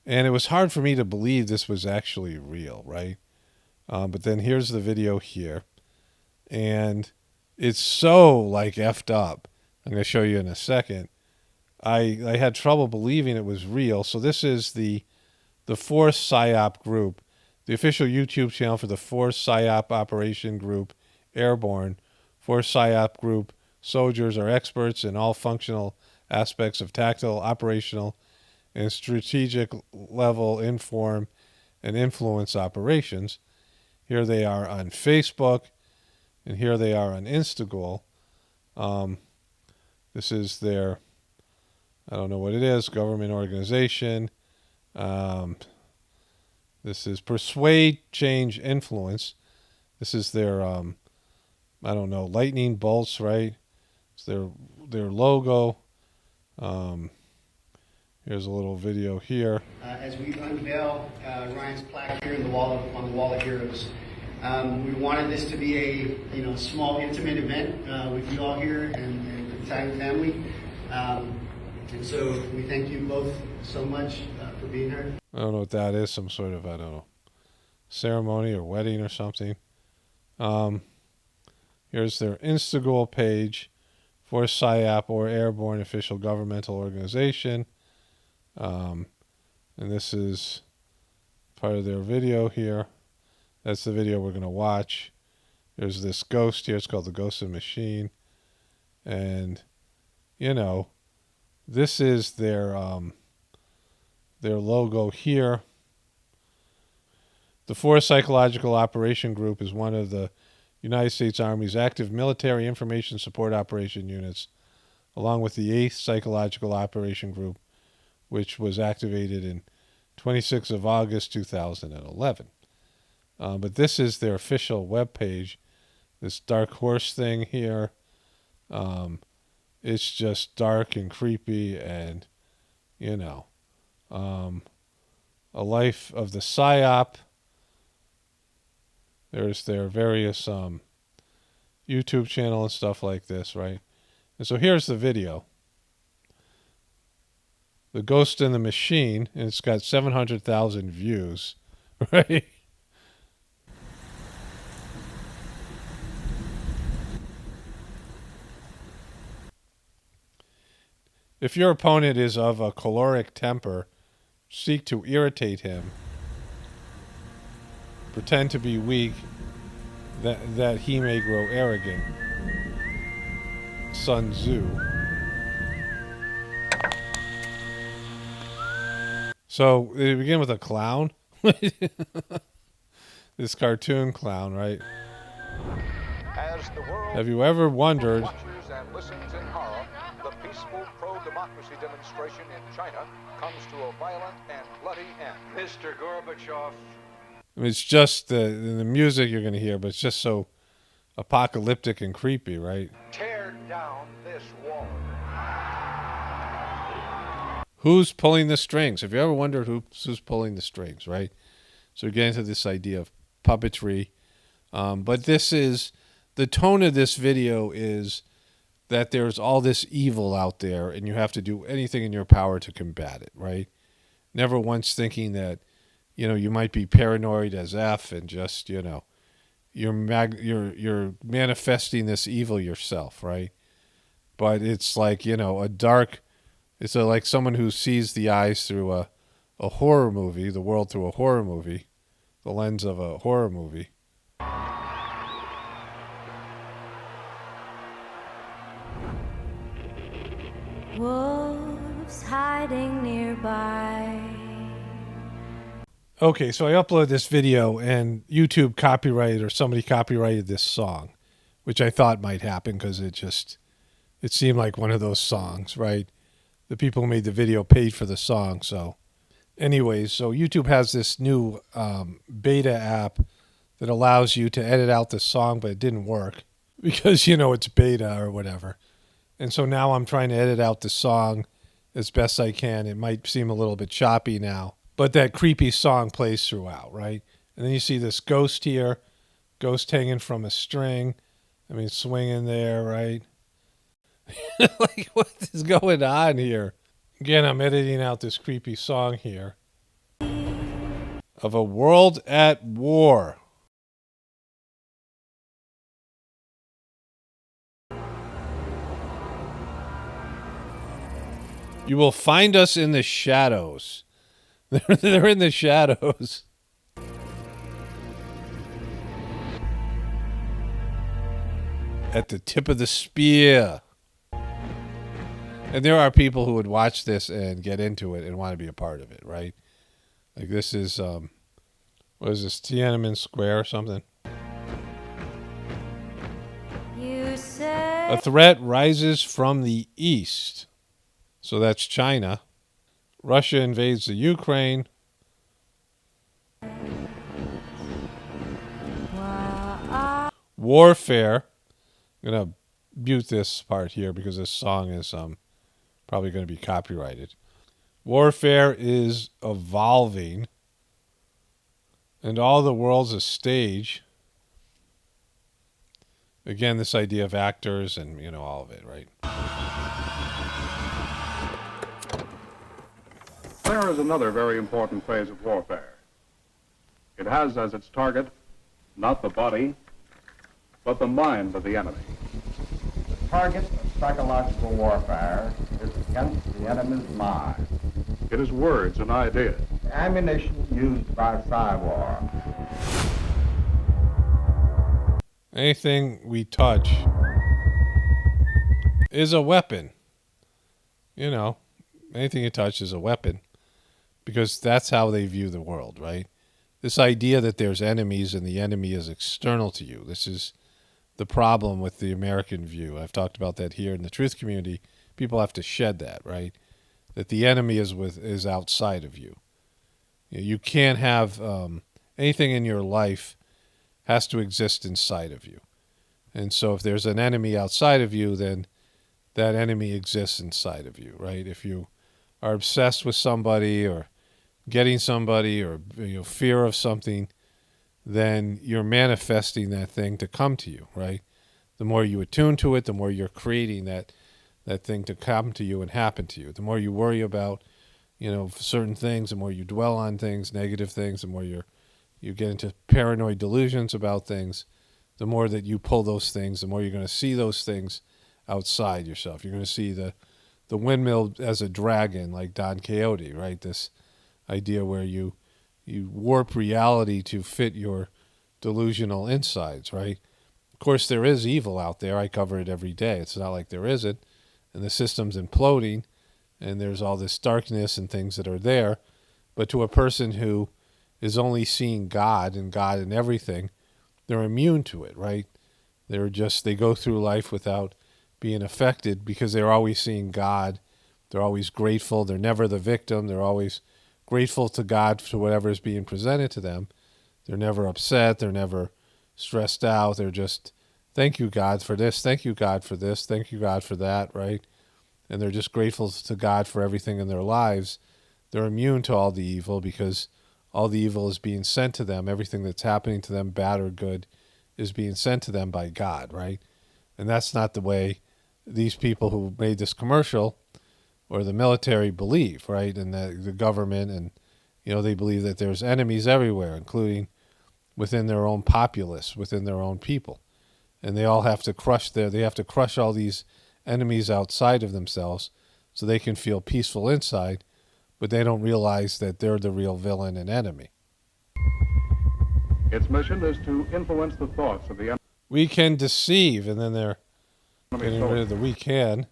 And it was hard for me to believe this was actually real, right? But then here's the video here. And it's so, effed up. I'm going to show you in a second. I had trouble believing it was real. So this is the fourth psyop group The official YouTube channel for the Force psyop operation group Airborne. Force psyop group soldiers are experts in all functional aspects of tactical, operational, and strategic level inform and influence operations. Here they are on Facebook, and here they are on Instagram. This is their, I don't know what it is, government organization. This is Persuade, Change, Influence. This is their, I don't know, lightning bolts, right? It's their logo. Here's a little video here. As we unveil Ryan's plaque here on the wall of heroes, we wanted this to be a small, intimate event with you all here and the Italian family. And so we thank you both so much for being here. I don't know what that is. Some sort of, I don't know, ceremony or wedding or something. Here's their Instagram page for psyop or Airborne official governmental organization. And this is part of their video here. That's the video we're going to watch. There's this ghost here. It's called the Ghost of the Machine. And, you know, this is their logo here. The Force Psychological Operation Group is one of the United States Army's active military information support operation units, along with the 8th Psychological Operation Group, which was activated in 26th of August 2011. But this is their official webpage. This dark horse thing here. It's just dark and creepy and, you know, a life of the psyop. There's their various YouTube channel and stuff like this, right? And so here's the video. The Ghost in the Machine, and it's got 700,000 views, right? If your opponent is of a choleric temper, seek to irritate him. Pretend to be weak, that he may grow arrogant. Sun Tzu. So they begin with a clown. This cartoon clown, right? As the world Have you ever wondered? watches and listens in horror, the peaceful pro-democracy demonstration in China comes to a violent and bloody end. Mr. Gorbachev. I mean, it's just the music you're going to hear, but it's just so apocalyptic and creepy, right? Tear down this wall. Who's pulling the strings? Have you ever wondered who's pulling the strings, right? So we get into this idea of puppetry. But this is, the tone of this video is that there's all this evil out there and you have to do anything in your power to combat it, right? Never once thinking that, you know, you might be paranoid as F and just, you know, you're manifesting this evil yourself, right? But it's like, you know, it's like someone who sees the eyes through a horror movie, the world through a horror movie, the lens of a horror movie. Wolves hiding nearby. Okay, so I uploaded this video and YouTube copyrighted, or somebody copyrighted this song, which I thought might happen because it seemed like one of those songs, right? The people who made the video paid for the song. So anyways, so YouTube has this new beta app that allows you to edit out the song, but it didn't work because, you know, it's beta or whatever. And so now I'm trying to edit out the song as best I can. It might seem a little bit choppy now, but that creepy song plays throughout, right? And then you see this ghost here, ghost hanging from a string. I mean, swinging there, right? Like, what is going on here? Again, I'm editing out this creepy song here of a world at war. You will find us in the shadows. They're in the shadows. at the tip of the spear. And there are people who would watch this and get into it and want to be a part of it, right? Like this is, what is this, Tiananmen Square or something? You say A threat rises from the east. So that's China. Russia invades the Ukraine. Warfare. I'm going to mute this part here because this song is probably going to be copyrighted. Warfare is evolving, and all the world's a stage. Again, this idea of actors and, you know, all of it, right? There is another very important phase of warfare. It has as its target not the body, but the mind of the enemy. The target of psychological warfare is against the enemy's mind. It is words and ideas. The ammunition used by psyop. Anything we touch is a weapon. You know, anything you touch is a weapon because that's how they view the world, right? This idea that there's enemies and the enemy is external to you. This is the problem with the American view. I've talked about that here in the truth community. People have to shed that, right? That the enemy is outside of you. You can't have anything in your life has to exist inside of you. And so if there's an enemy outside of you, then that enemy exists inside of you, right? If you are obsessed with somebody or getting somebody or, you know, fear of something, then you're manifesting that thing to come to you, right? The more you attune to it, the more you're creating that thing to come to you and happen to you. The more you worry about, you know, certain things, the more you dwell on things, negative things, the more you get into paranoid delusions about things, the more that you pull those things, the more you're going to see those things outside yourself. You're going to see the windmill as a dragon, like Don Quixote, right? This idea where you warp reality to fit your delusional insides, right? Of course, there is evil out there. I cover it every day. It's not like there isn't. And the system's imploding, and there's all this darkness and things that are there. But to a person who is only seeing God and everything, they're immune to it, right? They go through life without being affected because they're always seeing God. They're always grateful. They're never the victim. They're always grateful to God for whatever is being presented to them. They're never upset. They're never stressed out. They're just, thank you, God, for this. Thank you, God, for this. Thank you, God, for that, right? And they're just grateful to God for everything in their lives. They're immune to all the evil because all the evil is being sent to them. Everything that's happening to them, bad or good, is being sent to them by God, right? And that's not the way these people who made this commercial or the military believe, right? And the government, and, you know, they believe that there's enemies everywhere, including within their own populace, within their own people. And they all have to crush all these enemies outside of themselves so they can feel peaceful inside, but they don't realize that they're the real villain and enemy. Its mission is to influence the thoughts of the enemy. We can deceive, and then they're getting rid of the we can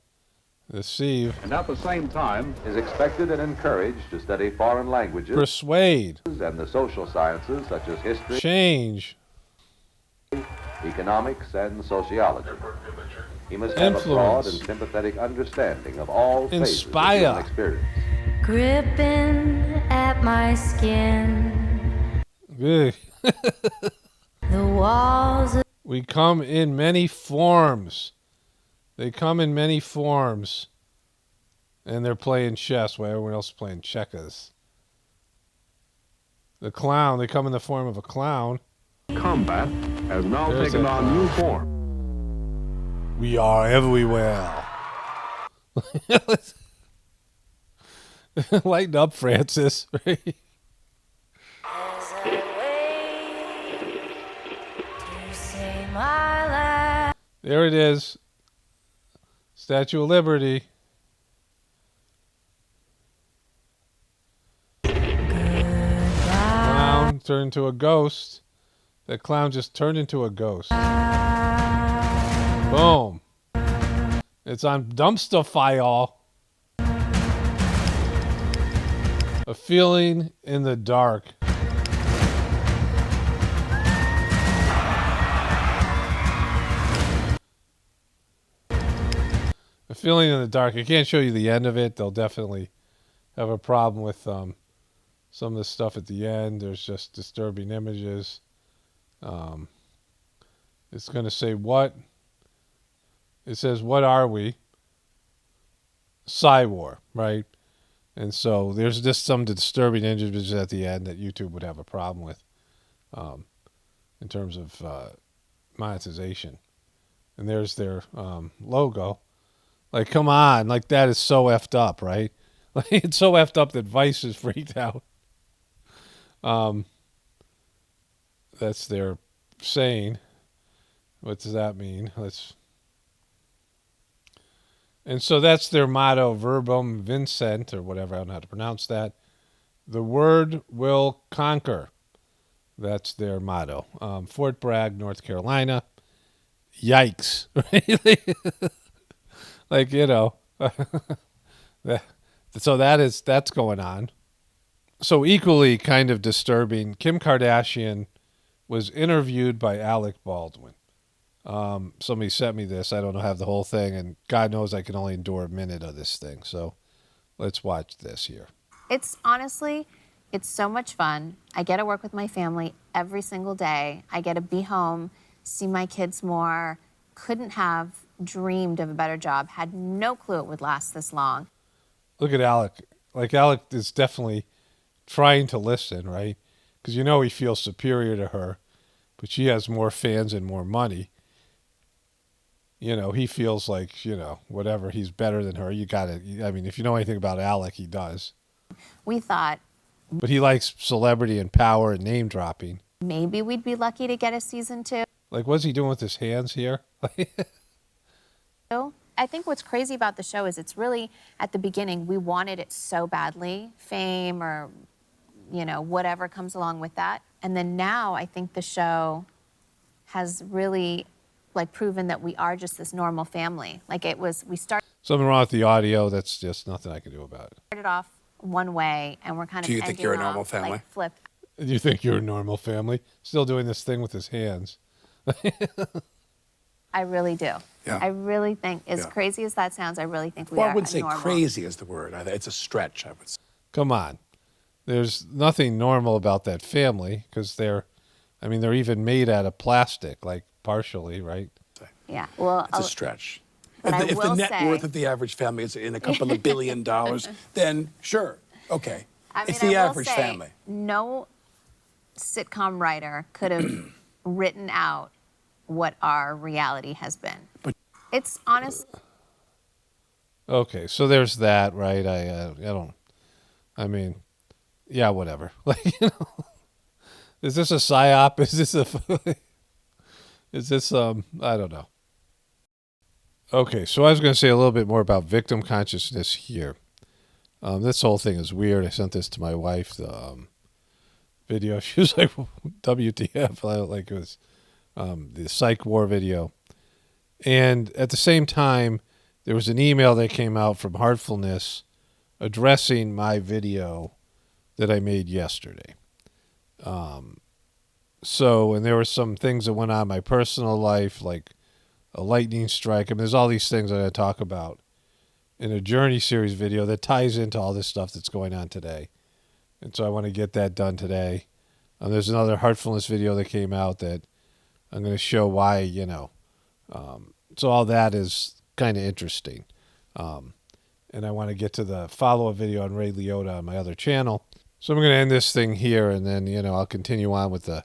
deceive. And at the same time, is expected and encouraged to study foreign languages, persuade, and the social sciences such as history, change, economics, and sociology. He must have a broad and sympathetic understanding of all phases of human experience. gripping at my skin. Good. The walls of We come in many forms. They come in many forms. And they're playing chess while everyone else is playing checkers. The clown, they come in the form of a clown. Combat has now taken on new form. We are everywhere. Lighten up, Francis. There it is. Statue of Liberty. Clown turned into a ghost. That clown just turned into a ghost. Boom. It's on Dumpster File. A feeling in the dark. A feeling in the dark. I can't show you the end of it. They'll definitely have a problem with some of the stuff at the end. There's just disturbing images. It's going to say what? It says, what are we? Psywar, right? And so there's just some disturbing images at the end that YouTube would have a problem with in terms of monetization. And there's their logo. Like, come on. Like, that is so effed up, right? Like, it's so effed up that Vice is freaked out. That's their saying. What does that mean? And so that's their motto, verbum vincent, or whatever. I don't know how to pronounce that. The word will conquer. That's their motto. Fort Bragg, North Carolina. Yikes. Like, you know. So that's going on. So equally kind of disturbing, Kim Kardashian was interviewed by Alec Baldwin. Somebody sent me this. I don't know, have the whole thing, and God knows I can only endure a minute of this thing. So let's watch this here. It's honestly, it's so much fun. I get to work with my family every single day. I get to be home, see my kids more. Couldn't have dreamed of a better job. Had no clue it would last this long. Look at Alec. Like, Alec is definitely trying to listen, right? Because you know he feels superior to her, but she has more fans and more money. You know, he feels like, you know, whatever, he's better than her. You got to, I mean, if you know anything about Alec, he does. We thought But he likes celebrity and power and name dropping. maybe we'd be lucky to get a season 2. Like, what's he doing with his hands here? I think what's crazy about the show is it's really, at the beginning, we wanted it so badly, fame or, you know, whatever comes along with that. And then now I think the show has really, like, proven that we are just this normal family. Like, we started Something wrong with the audio. That's just nothing I can do about it. started off one way, and we're kind of Do you think you're a ending normal off, family? like, flip. You think you're a normal family? Still doing this thing with his hands. I really do. Yeah. I really think, as Yeah. crazy as that sounds, I really think we Well, are I wouldn't say normal. crazy is the word. It's a stretch, I would say. Come on. There's nothing normal about that family because they're even made out of plastic, like partially, right? Yeah. Well, It's a stretch. but I If the will net say- worth of the average family is in a couple of $1 billion, then sure, okay. I mean, It's the I will average say, family. No sitcom writer could have written out what our reality has been. It's honest. Okay, so there's that, right? Yeah, whatever. Like, you know, is this a psyop? Is this I don't know. Okay, so I was going to say a little bit more about victim consciousness here. This whole thing is weird. I sent this to my wife, the video. She was like, WTF, like it was the psych war video. And at the same time, there was an email that came out from Heartfulness addressing my video that I made yesterday. And there were some things that went on in my personal life, like a lightning strike. I mean, there's all these things I'm going to talk about in a Journey series video that ties into all this stuff that's going on today. And so I want to get that done today. There's another Heartfulness video that came out that I'm going to show why, you know. So all that is kind of interesting. And I want to get to the follow-up video on Ray Liotta on my other channel. So I'm going to end this thing here, and then, you know, I'll continue on with the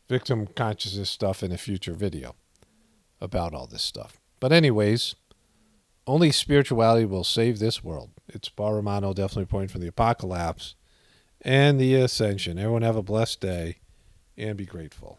victim consciousness stuff in a future video about all this stuff. But anyways, only spirituality will save this world. It's Paul Romano, definitely reporting from the apocalypse and the ascension. Everyone have a blessed day and be grateful.